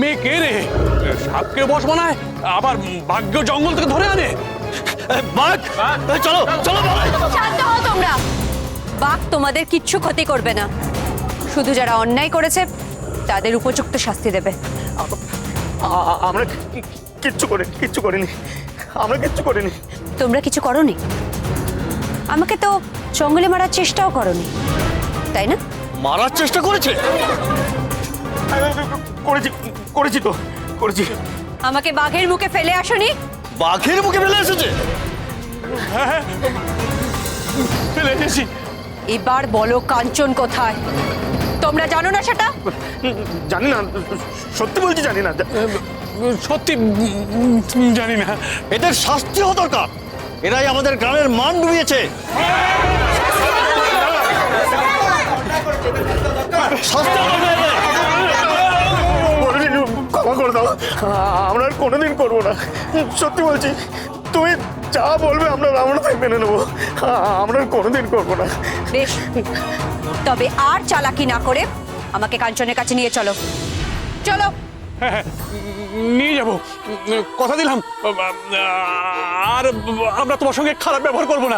মেয়ে কে রে? সাপকে বশ বানায়, আবার ভাগ্য জঙ্গল থেকে ধরে আনে। বাঘ, চলো চলো বাঘ। শান্ত হও তোমরা। বাঘ তোমাদের কিচ্ছু ক্ষতি করবে না, শুধু যারা অন্যায় করেছে তাদের উপযুক্ত শাস্তি দেবে। আমরা কিচ্ছু করিনি, আমরা কিচ্ছু করিনি। তোমরা কিছু করোনি? আমাকে তো জঙ্গলে মারার চেষ্টাও করোনি, তাই না? মারার চেষ্টা করেছে? করেছি তো, করেছি। আমাকে বাঘের মুখে ফেলে আসোনি? বাঘের মুখে ফেলে এসেছে? হ্যাঁ, ফেলে এসেছি। এবার বলো কাঞ্চন কোথায়? তোমরা জানো না সেটা? জানি না, সত্যি বলছি জানি না। সত্যি জানি না। এদের শাস্তি হওয়া দরকার, এরাই আমাদের গ্রামের মান ডুবিয়েছে। শাস্তি হওয়া দরকার এদের। ক্ষমা করে দাও, আমরা আর কোনোদিন করবো না, সত্যি বলছি। তুমি যা বলবে আমরা তাই মেনে নেবো, আমরা আর কোনোদিন করবো না। বেশ, তবে আর চালাকি না করে আমাকে কাঞ্চনের কাছে নিয়ে চলো। চলো। হ্যাঁ, নিয়ে যাব, কথা দিলাম। আর আমরা তোমার সঙ্গে খারাপ ব্যবহার করবো না।